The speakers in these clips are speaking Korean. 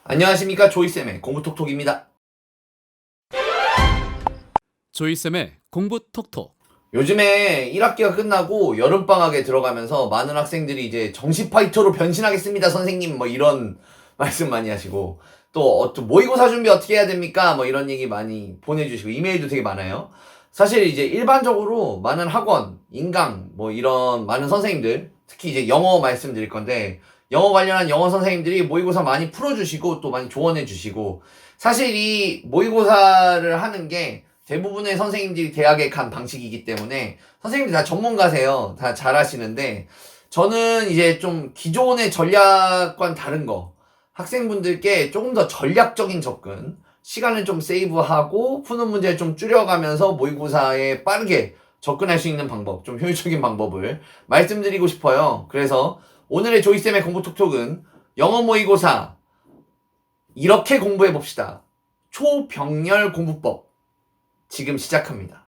안녕하십니까, 조이쌤의 공부톡톡입니다. 조이쌤의 공부 톡톡. 요즘에 1학기가 끝나고 여름방학에 들어가면서 많은 학생들이 이제 정시 파이터로 변신하겠습니다 선생님, 뭐 이런 말씀 많이 하시고, 또 모의고사 준비 어떻게 해야 됩니까, 뭐 이런 얘기 많이 보내주시고 이메일도 되게 많아요. 사실 이제 일반적으로 많은 학원, 인강, 뭐 이런 많은 선생님들, 특히 이제 영어 말씀드릴 건데, 영어 관련한 영어 선생님들이 모의고사 많이 풀어주시고 또 많이 조언해 주시고, 사실 이 모의고사를 하는 게 대부분의 선생님들이 대학에 간 방식이기 때문에 선생님들 다 전문가세요. 다 잘하시는데, 저는 이제 좀 기존의 전략과는 다른 거, 학생분들께 조금 더 전략적인 접근, 시간을 좀 세이브하고 푸는 문제를 좀 줄여가면서 모의고사에 빠르게 접근할 수 있는 방법, 좀 효율적인 방법을 말씀드리고 싶어요. 그래서 오늘의 조이쌤의 공부톡톡은 영어 모의고사 이렇게 공부해 봅시다. 초병렬 공부법 지금 시작합니다.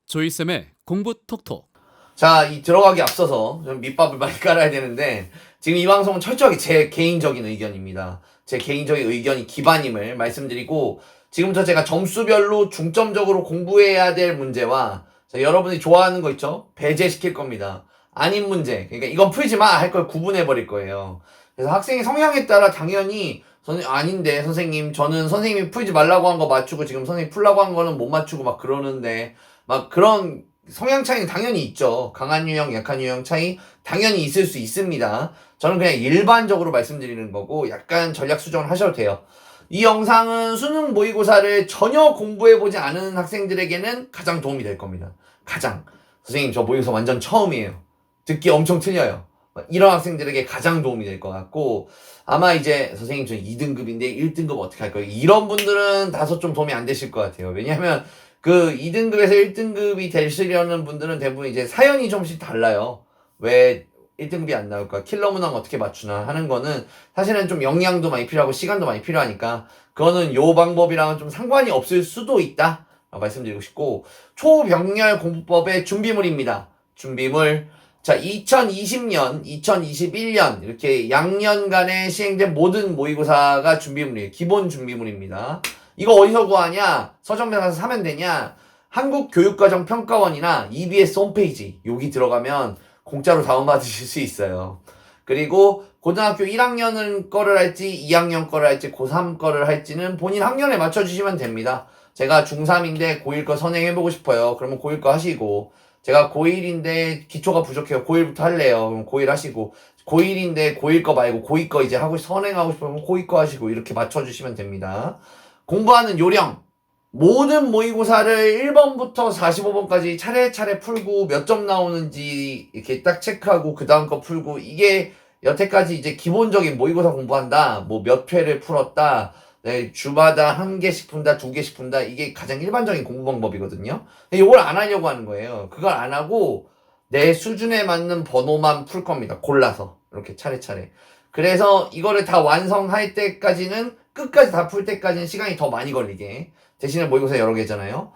조이쌤의 공부 톡톡. 자, 이 들어가기 앞서서 좀 밑밥을 많이 깔아야 되는데, 지금 이 방송은 철저하게 제 개인적인 의견입니다. 제 개인적인 의견이 기반임을 말씀드리고, 지금부터 제가 점수별로 중점적으로 공부해야 될 문제와, 자, 여러분이 좋아하는 거 있죠? 배제시킬 겁니다. 아닌 문제, 그러니까 이건 풀지 마 할 걸 구분해 버릴 거예요. 그래서 학생의 성향에 따라 당연히 아닌데 선생님, 저는 선생님이 풀지 말라고 한 거 맞추고 지금 선생님이 풀라고 한 거는 못 맞추고 막 그러는데, 막 그런 성향 차이는 당연히 있죠. 강한 유형, 약한 유형 차이 당연히 있을 수 있습니다. 저는 그냥 일반적으로 말씀드리는 거고, 약간 전략 수정을 하셔도 돼요. 이 영상은 수능 모의고사를 전혀 공부해보지 않은 학생들에게는 가장 도움이 될 겁니다. 가장. 선생님, 저 모의고사 완전 처음이에요. 듣기 엄청 틀려요. 이런 학생들에게 가장 도움이 될 것 같고, 아마 이제 선생님 저 2등급인데 1등급 어떻게 할 거예요? 이런 분들은 다소 좀 도움이 안 되실 것 같아요. 왜냐하면 그 2등급에서 1등급이 되시려는 분들은 대부분 이제 사연이 좀씩 달라요. 왜 1등급이 안 나올까? 킬러 문항 어떻게 맞추나 하는 거는 사실은 좀 역량도 많이 필요하고 시간도 많이 필요하니까, 그거는 요 방법이랑은 좀 상관이 없을 수도 있다 말씀드리고 싶고, 초병렬 공부법의 준비물입니다. 준비물. 자, 2020년, 2021년 이렇게 양년간에 시행된 모든 모의고사가 준비물이에요. 기본 준비물입니다. 이거 어디서 구하냐? 서점에 가서 사면 되냐? 한국교육과정평가원이나 EBS 홈페이지 여기 들어가면 공짜로 다운받으실 수 있어요. 그리고 고등학교 1학년 거를 할지 2학년 거를 할지 고3 거를 할지는 본인 학년에 맞춰주시면 됩니다. 제가 중3인데 고1 거 선행해보고 싶어요. 그러면 고1 거 하시고, 제가 고1인데 기초가 부족해요. 고1부터 할래요. 그럼 고1 하시고, 고1인데 고1 거 말고 고2 거 이제 선행하고 싶으면 고2 거 하시고, 이렇게 맞춰주시면 됩니다. 공부하는 요령. 모든 모의고사를 1번부터 45번까지 차례차례 풀고 몇 점 나오는지 이렇게 딱 체크하고 그 다음 거 풀고, 이게 여태까지 이제 기본적인 모의고사 공부한다, 뭐 몇 회를 풀었다, 네, 주마다 한 개씩 푼다, 두 개씩 푼다, 이게 가장 일반적인 공부 방법이거든요. 근데 이걸 안 하려고 하는 거예요. 그걸 안 하고 내 수준에 맞는 번호만 풀 겁니다. 골라서 이렇게 차례차례. 그래서 이거를 다 완성할 때까지는, 끝까지 다 풀 때까지는 시간이 더 많이 걸리게. 대신에 모의고사 여러 개잖아요.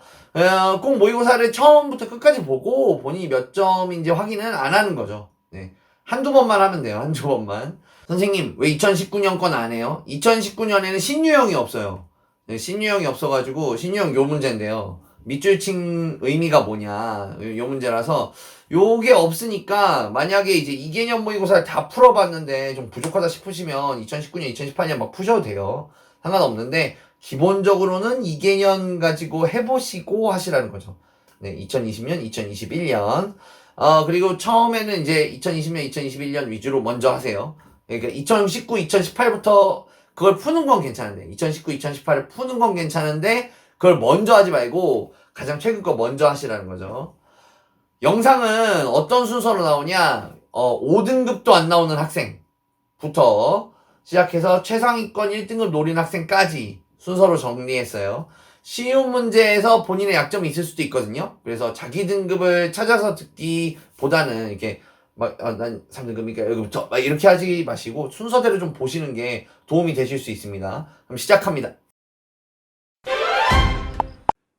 꼭 모의고사를 처음부터 끝까지 보고 본인이 몇 점인지 확인은 안 하는 거죠. 네. 한두 번만 하면 돼요. 한두 번만. 선생님, 왜 2019년 건 안 해요? 2019년에는 신유형이 없어요. 네, 신유형이 없어가지고, 신유형 요 문제인데요. 밑줄친 의미가 뭐냐, 요 문제라서, 요게 없으니까, 만약에 이제 2개년 모의고사를 다 풀어봤는데 좀 부족하다 싶으시면 2019년, 2018년 막 푸셔도 돼요. 상관없는데, 기본적으로는 2개년 가지고 해보시고 하시라는 거죠. 네, 2020년, 2021년. 그리고 처음에는 이제 2020년, 2021년 위주로 먼저 하세요. 그러니까 2019, 2018부터 그걸 푸는 건 괜찮은데, 2019, 2018을 푸는 건 괜찮은데, 그걸 먼저 하지 말고 가장 최근 거 먼저 하시라는 거죠. 영상은 어떤 순서로 나오냐? 5등급도 안 나오는 학생부터 시작해서 최상위권 1등급 노린 학생까지 순서로 정리했어요. 쉬운 문제에서 본인의 약점이 있을 수도 있거든요. 그래서 자기 등급을 찾아서 듣기보다는 이렇게 난 3등급이니까 여기부터 이렇게 하지 마시고 순서대로 좀 보시는 게 도움이 되실 수 있습니다. 그럼 시작합니다.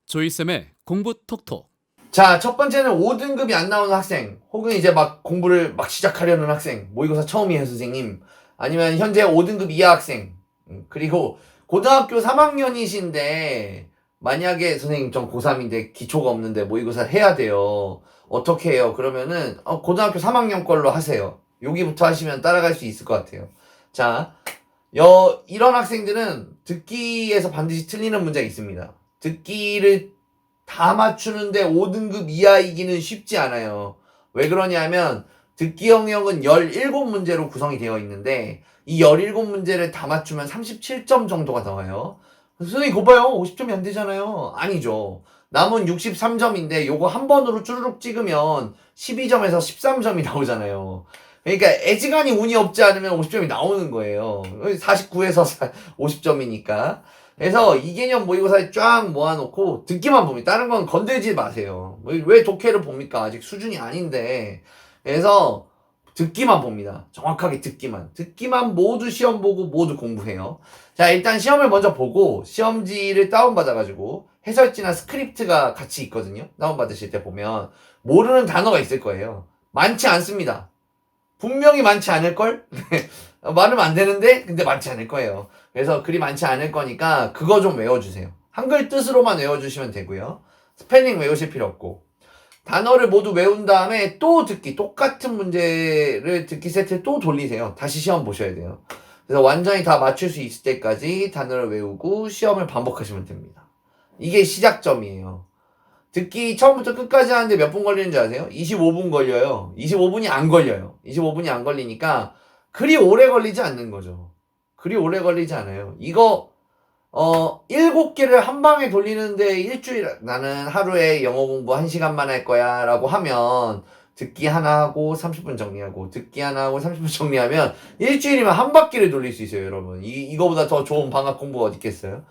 조이쌤의 공부 톡톡. 자, 첫 번째는 5등급이 안 나오는 학생, 혹은 이제 막 공부를 막 시작하려는 학생, 모의고사 처음이에요, 선생님. 아니면 현재 5등급 이하 학생. 그리고 고등학교 3학년이신데 만약에 선생님 전 고3인데 기초가 없는데 모의고사 해야 돼요. 어떻게 해요? 그러면은 고등학교 3학년 걸로 하세요. 여기부터 하시면 따라갈 수 있을 것 같아요. 자, 이런 학생들은 듣기에서 반드시 틀리는 문제가 있습니다. 듣기를 다 맞추는데 5등급 이하이기는 쉽지 않아요. 왜 그러냐면 듣기 영역은 17문제로 구성이 되어 있는데 이 17문제를 다 맞추면 37점 정도가 나와요. 선생님 그거 봐요. 50점이 안 되잖아요. 아니죠. 남은 63점인데 요거 한 번으로 쭈르륵 찍으면 12점에서 13점이 나오잖아요. 그러니까 애지간히 운이 없지 않으면 50점이 나오는 거예요. 49에서 50점이니까. 그래서 이 개념 모의고사에 쫙 모아놓고 듣기만 봅니다. 다른 건 건들지 마세요. 왜 독해를 봅니까? 아직 수준이 아닌데. 그래서 듣기만 봅니다. 정확하게 듣기만. 듣기만 모두 시험 보고 모두 공부해요. 자, 일단 시험을 먼저 보고 시험지를 다운받아가지고 해설지나 스크립트가 같이 있거든요. 다운받으실 때 보면 모르는 단어가 있을 거예요. 많지 않습니다. 분명히 많지 않을걸? 말하면 안 되는데 근데 많지 않을 거예요. 그래서 그리 많지 않을 거니까 그거 좀 외워주세요. 한글 뜻으로만 외워주시면 되고요. 스펠링 외우실 필요 없고 단어를 모두 외운 다음에 또 듣기 똑같은 문제를 듣기 세트 또 돌리세요. 다시 시험 보셔야 돼요. 그래서 완전히 다 맞출 수 있을 때까지 단어를 외우고 시험을 반복하시면 됩니다. 이게 시작점이에요. 듣기 처음부터 끝까지 하는데 몇 분 걸리는지 아세요? 25분 걸려요. 25분이 안 걸려요. 25분이 안 걸리니까 그리 오래 걸리지 않는 거죠. 그리 오래 걸리지 않아요. 이거 7개를 한 방에 돌리는데 일주일 나는 하루에 영어 공부 1시간만 할 거야 라고 하면 듣기 하나 하고 30분 정리하고 듣기 하나 하고 30분 정리하면 일주일이면 한 바퀴를 돌릴 수 있어요, 여러분. 이거보다 더 좋은 방학 공부가 어디 있겠어요?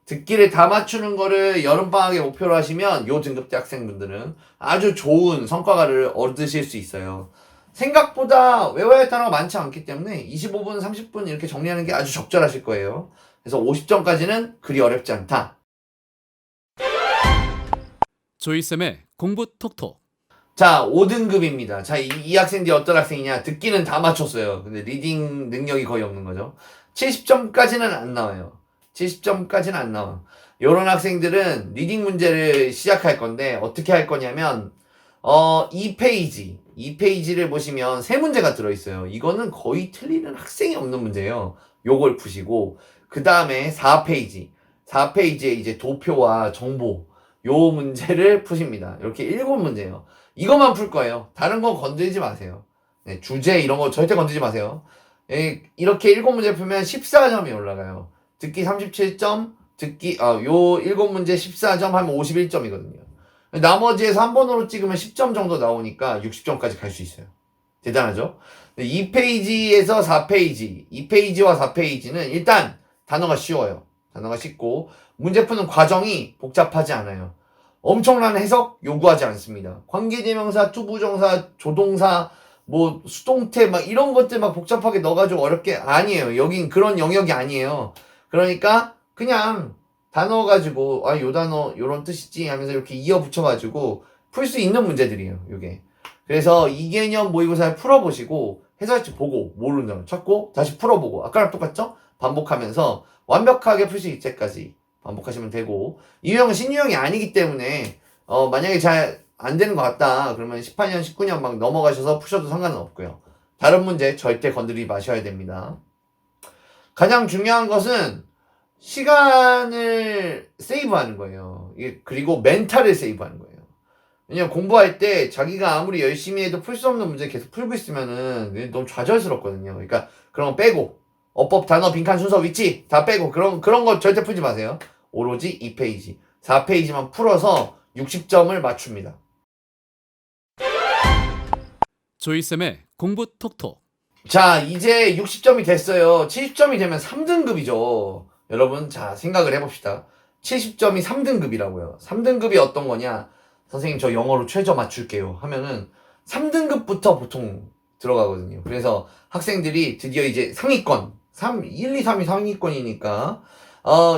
듣기를 다 맞추는 거를 여름방학에 목표로 하시면 요 등급대 학생분들은 아주 좋은 성과를 얻으실 수 있어요. 생각보다 외워야 할 단어가 많지 않기 때문에 25분, 30분 이렇게 정리하는 게 아주 적절하실 거예요. 그래서 50점까지는 그리 어렵지 않다. 조이쌤의 공부 톡톡. 자, 5등급입니다. 자, 이 학생들이 어떤 학생이냐? 듣기는 다 맞췄어요. 근데 리딩 능력이 거의 없는 거죠. 70점까지는 안 나와요. 70점까지는 안 나와요. 요런 학생들은 리딩 문제를 시작할 건데 어떻게 할 거냐면 2페이지를 보시면 3문제가 들어있어요. 이거는 거의 틀리는 학생이 없는 문제예요. 요걸 푸시고 그 다음에 4페이지에 이제 도표와 정보 요 문제를 푸십니다. 이렇게 7문제예요. 이것만 풀 거예요. 다른 건 건드리지 마세요. 네, 주제 이런 거 절대 건드리지 마세요. 이렇게 7문제 풀면 14점이 올라가요. 듣기 37점, 요 7문제 14점 하면 51점이거든요. 나머지에서 한 번으로 찍으면 10점 정도 나오니까 60점까지 갈 수 있어요. 대단하죠? 2페이지에서 4페이지, 2페이지와 4페이지는 일단 단어가 쉬워요. 단어가 쉽고 문제 푸는 과정이 복잡하지 않아요. 엄청난 해석 요구하지 않습니다. 관계대명사, 투부정사, 조동사, 뭐 수동태 막 이런 것들 막 복잡하게 넣어가지고 어렵게 아니에요. 여긴 그런 영역이 아니에요. 그러니까 그냥 단어 가지고 요 단어 요런 뜻이지 하면서 이렇게 이어 붙여가지고 풀 수 있는 문제들이에요. 요게. 그래서 이 개념 모의고사를 풀어보시고 해설지 보고 모르는 점 찾고 다시 풀어보고 아까랑 똑같죠? 반복하면서 완벽하게 풀 수 있을 때까지 반복하시면 되고 이 유형은 신유형이 아니기 때문에 만약에 잘 안 되는 것 같다 그러면 18년 19년 막 넘어가셔서 푸셔도 상관은 없고요. 다른 문제 절대 건드리지 마셔야 됩니다. 가장 중요한 것은 시간을 세이브하는 거예요. 그리고 멘탈을 세이브하는 거예요. 왜냐면 공부할 때 자기가 아무리 열심히 해도 풀 수 없는 문제 계속 풀고 있으면은 너무 좌절스럽거든요. 그러니까 그런 거 빼고 어법, 단어, 빈칸, 순서, 위치 다 빼고 그런 거 절대 풀지 마세요. 오로지 2페이지, 4페이지만 풀어서 60점을 맞춥니다. 조이쌤의 공부 톡톡. 자, 이제 60점이 됐어요. 70점이 되면 3등급이죠. 여러분, 자, 생각을 해봅시다. 70점이 3등급이라고요. 3등급이 어떤 거냐? 선생님, 저 영어로 최저 맞출게요. 하면은 3등급부터 보통 들어가거든요. 그래서 학생들이 드디어 이제 상위권, 1, 2, 3이 상위권이니까,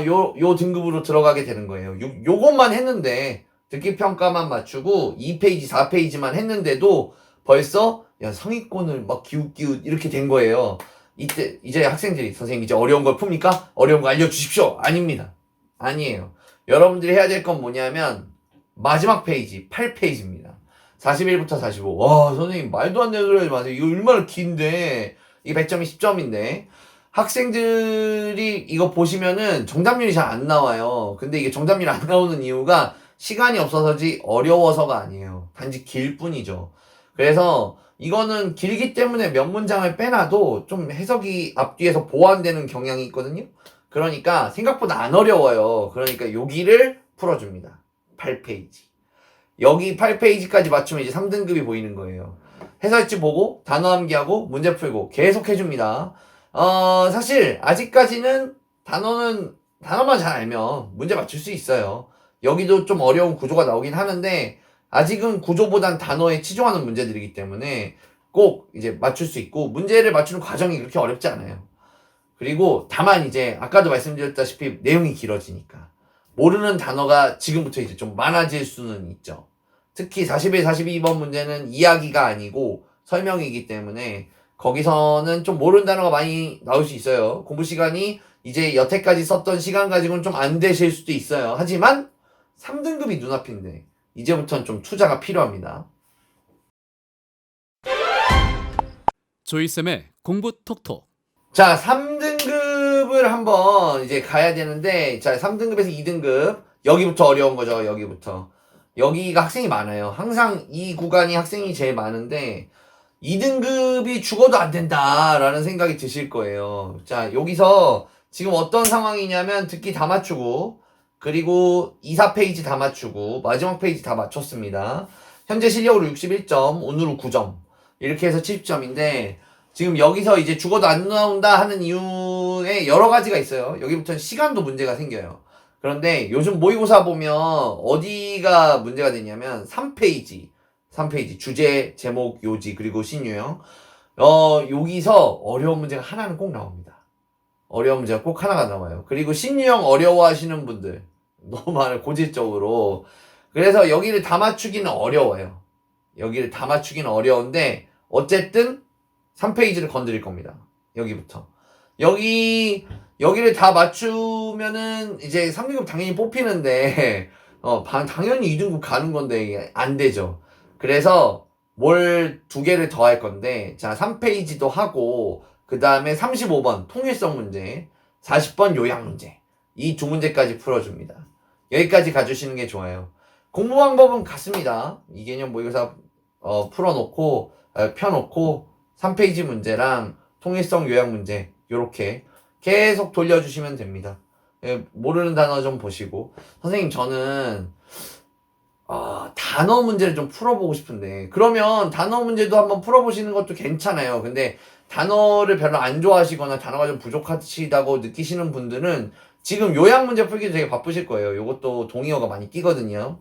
요 등급으로 들어가게 되는 거예요. 요것만 했는데, 듣기 평가만 맞추고 2페이지, 4페이지만 했는데도 벌써 야 상위권을 막 기웃기웃 이렇게 된 거예요. 이때 이제 학생들이 선생님 이제 어려운 걸 풉니까? 어려운 거 알려주십시오. 아닙니다. 아니에요. 여러분들이 해야 될 건 뭐냐면 마지막 페이지 8페이지입니다. 41부터 45. 와 선생님 말도 안 되는 소리 하지 마세요. 이거 얼마나 긴데 이게 100점이 10점인데 학생들이 이거 보시면은 정답률이 잘 안 나와요. 근데 이게 정답률이 안 나오는 이유가 시간이 없어서지 어려워서가 아니에요. 단지 길 뿐이죠. 그래서 이거는 길기 때문에 몇 문장을 빼놔도 좀 해석이 앞뒤에서 보완되는 경향이 있거든요. 그러니까 생각보다 안 어려워요. 그러니까 여기를 풀어줍니다. 8페이지. 여기 8페이지까지 맞추면 이제 3등급이 보이는 거예요. 해설지 보고 단어 암기하고 문제 풀고 계속 해줍니다. 사실 아직까지는 단어만 잘 알면 문제 맞출 수 있어요. 여기도 좀 어려운 구조가 나오긴 하는데 아직은 구조보단 단어에 치중하는 문제들이기 때문에 꼭 이제 맞출 수 있고 문제를 맞추는 과정이 그렇게 어렵지 않아요. 그리고 다만 이제 아까도 말씀드렸다시피 내용이 길어지니까 모르는 단어가 지금부터 이제 좀 많아질 수는 있죠. 특히 41, 42번 문제는 이야기가 아니고 설명이기 때문에 거기서는 좀 모르는 단어가 많이 나올 수 있어요. 공부 시간이 이제 여태까지 썼던 시간 가지고는 좀 안 되실 수도 있어요. 하지만 3등급이 눈앞인데 이제부터는 좀 투자가 필요합니다. 조이쌤의 공부 톡톡. 자, 3등급을 한번 이제 가야 되는데, 자, 3등급에서 2등급. 여기부터 어려운 거죠, 여기부터. 여기가 학생이 많아요. 항상 이 구간이 학생이 제일 많은데, 2등급이 죽어도 안 된다라는 생각이 드실 거예요. 자, 여기서 지금 어떤 상황이냐면, 듣기 다 맞추고, 그리고 2, 4페이지 다 맞추고, 마지막 페이지 다 맞췄습니다. 현재 실력으로 61점, 오늘은 9점. 이렇게 해서 70점인데, 지금 여기서 이제 죽어도 안 나온다 하는 이유에 여러 가지가 있어요. 여기부터는 시간도 문제가 생겨요. 그런데 요즘 모의고사 보면 어디가 문제가 되냐면 3페이지 주제, 제목, 요지, 그리고 신유형. 여기서 어려운 문제가 하나는 꼭 나옵니다. 어려운 문제가 꼭 하나가 나와요. 그리고 신유형 어려워하시는 분들 너무 많아요. 고질적으로. 그래서 여기를 다 맞추기는 어려워요. 여기를 다 맞추기는 어려운데 어쨌든 3페이지를 건드릴 겁니다. 여기부터. 여기를 다 맞추면은 이제 3등급 당연히 뽑히는데, 당연히 2등급 가는 건데 이게 안 되죠. 그래서 뭘 2개를 더 할 건데, 자, 3페이지도 하고, 그 다음에 35번 통일성 문제, 40번 요약 문제. 이 2문제까지 풀어줍니다. 여기까지 가주시는 게 좋아요. 공부 방법은 같습니다. 이 개념 모의고사, 풀어놓고, 펴놓고, 3페이지 문제랑 통일성 요약 문제 요렇게 계속 돌려주시면 됩니다. 모르는 단어 좀 보시고 선생님 저는 단어 문제를 좀 풀어보고 싶은데 그러면 단어 문제도 한번 풀어보시는 것도 괜찮아요. 근데 단어를 별로 안 좋아하시거나 단어가 좀 부족하시다고 느끼시는 분들은 지금 요약 문제 풀기도 되게 바쁘실 거예요. 요것도 동의어가 많이 끼거든요.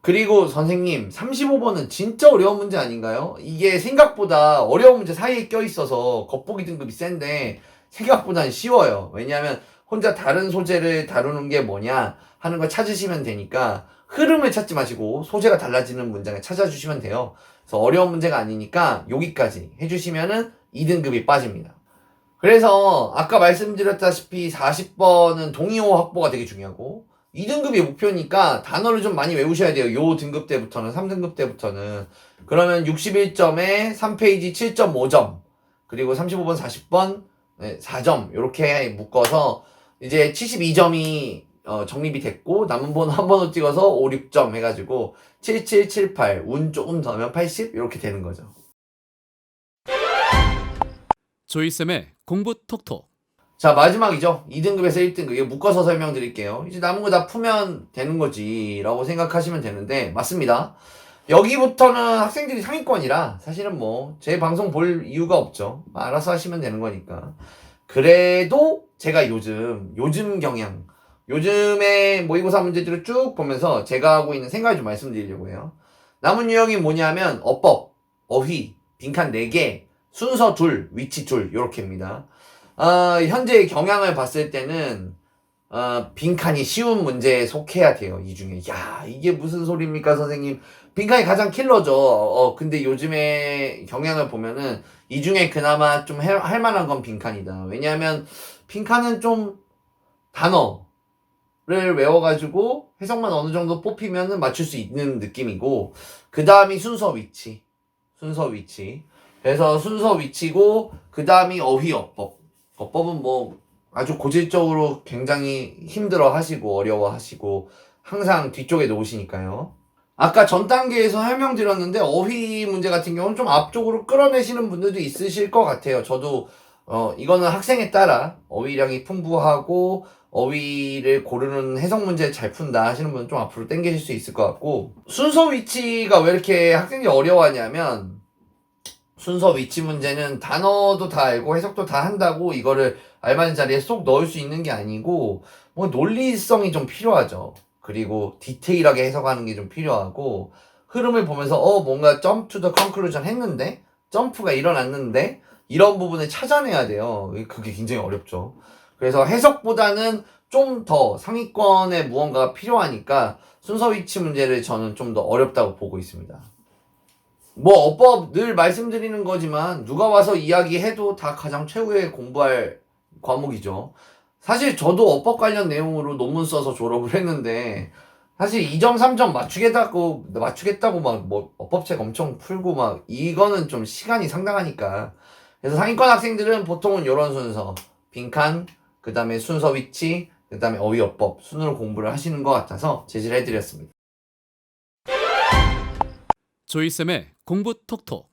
그리고 선생님 35번은 진짜 어려운 문제 아닌가요? 이게 생각보다 어려운 문제 사이에 껴있어서 겉보기 등급이 센데 생각보다는 쉬워요. 왜냐하면 혼자 다른 소재를 다루는 게 뭐냐 하는 걸 찾으시면 되니까 흐름을 찾지 마시고 소재가 달라지는 문장을 찾아주시면 돼요. 그래서 어려운 문제가 아니니까 여기까지 해주시면은 2등급이 빠집니다. 그래서 아까 말씀드렸다시피 40번은 동의어 확보가 되게 중요하고 2등급이 목표니까 단어를 좀 많이 외우셔야 돼요. 요 등급 때부터는 3등급 때부터는. 그러면 61점에 3페이지 7.5점 그리고 35번 40번 4점 이렇게 묶어서 이제 72점이 정립이 됐고 남은 번호 한 번호 찍어서 5, 6점 해가지고 7, 7, 7, 8 운 조금 더면 80 이렇게 되는 거죠. 조이쌤의 공부 톡톡. 자 마지막이죠. 2등급에서 1등급 이거 묶어서 설명드릴게요. 이제 남은 거 다 풀면 되는 거지 라고 생각하시면 되는데 맞습니다. 여기부터는 학생들이 상위권이라 사실은 뭐 제 방송 볼 이유가 없죠. 알아서 하시면 되는 거니까. 그래도 제가 요즘 경향 요즘에 모의고사 문제들을 쭉 보면서 제가 하고 있는 생각을 좀 말씀드리려고 해요. 남은 유형이 뭐냐면 어법, 어휘, 빈칸 4개, 순서 둘, 위치 둘 요렇게입니다. 현재의 경향을 봤을 때는 빈칸이 쉬운 문제에 속해야 돼요. 이 중에 야 이게 무슨 소리입니까 선생님 빈칸이 가장 킬러죠. 근데 요즘에 경향을 보면은 이 중에 그나마 좀 할 만한 건 빈칸이다. 왜냐하면 빈칸은 좀 단어를 외워가지고 해석만 어느 정도 뽑히면은 맞출 수 있는 느낌이고, 그 다음이 순서 위치. 순서 위치. 그래서 순서 위치고, 그 다음이 어휘어법. 어법은 뭐 아주 고질적으로 굉장히 힘들어 하시고, 어려워 하시고, 항상 뒤쪽에 놓으시니까요. 아까 전 단계에서 설명드렸는데 어휘 문제 같은 경우는 좀 앞쪽으로 끌어내시는 분들도 있으실 것 같아요. 저도 이거는 학생에 따라 어휘량이 풍부하고 어휘를 고르는 해석 문제 잘 푼다 하시는 분은 좀 앞으로 당기실 수 있을 것 같고, 순서 위치가 왜 이렇게 학생들이 어려워하냐면, 순서 위치 문제는 단어도 다 알고 해석도 다 한다고 이거를 알맞은 자리에 쏙 넣을 수 있는 게 아니고, 뭐 논리성이 좀 필요하죠. 그리고 디테일하게 해석하는 게 좀 필요하고, 흐름을 보면서 뭔가 점프 투 더 컨클루전 했는데, 점프가 일어났는데 이런 부분을 찾아내야 돼요. 그게 굉장히 어렵죠. 그래서 해석보다는 좀 더 상위권의 무언가가 필요하니까 순서 위치 문제를 저는 좀 더 어렵다고 보고 있습니다. 뭐 어법 늘 말씀드리는 거지만 누가 와서 이야기해도 다 가장 최후의 공부할 과목이죠. 사실 저도 어법 관련 내용으로 논문 써서 졸업을 했는데, 사실 2점 3점 맞추겠다고 막 뭐 어법책 엄청 풀고 막 이거는 좀 시간이 상당하니까. 그래서 상위권 학생들은 보통은 이런 순서, 빈칸, 그 다음에 순서 위치, 그 다음에 어휘어법 순으로 공부를 하시는 것 같아서 제시를 해드렸습니다. 조이쌤의 공부 톡톡.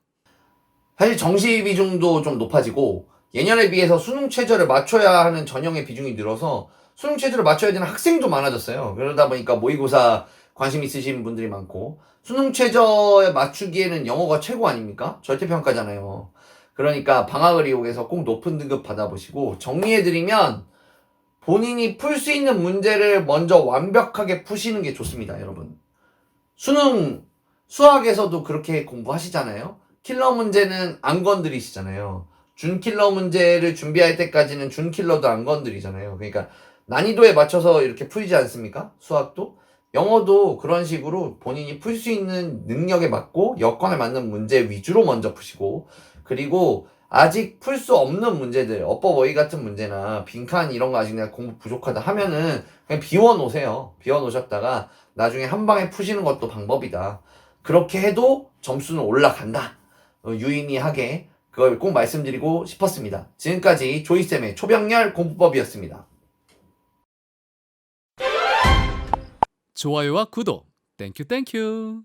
사실 정시 비중도 좀 높아지고, 예년에 비해서 수능 최저를 맞춰야 하는 전형의 비중이 늘어서 수능 최저를 맞춰야 되는 학생도 많아졌어요. 그러다 보니까 모의고사 관심 있으신 분들이 많고, 수능 최저에 맞추기에는 영어가 최고 아닙니까? 절대평가잖아요. 그러니까 방학을 이용해서 꼭 높은 등급 받아보시고, 정리해드리면 본인이 풀 수 있는 문제를 먼저 완벽하게 푸시는 게 좋습니다, 여러분. 수학에서도 그렇게 공부하시잖아요. 킬러 문제는 안 건드리시잖아요. 준킬러 문제를 준비할 때까지는 준킬러도 안 건드리잖아요. 그러니까 난이도에 맞춰서 이렇게 풀지 않습니까? 수학도. 영어도 그런 식으로 본인이 풀 수 있는 능력에 맞고 여건에 맞는 문제 위주로 먼저 푸시고, 그리고 아직 풀 수 없는 문제들, 어법 어휘 같은 문제나 빈칸 이런 거 아직 내가 공부 부족하다 하면은 그냥 비워놓으세요. 비워놓으셨다가 나중에 한 방에 푸시는 것도 방법이다. 그렇게 해도 점수는 올라간다. 유의미하게 그걸 꼭 말씀드리고 싶었습니다. 지금까지 조이쌤의 초병렬 공부법이었습니다. 좋아요와 구독. 땡큐 땡큐.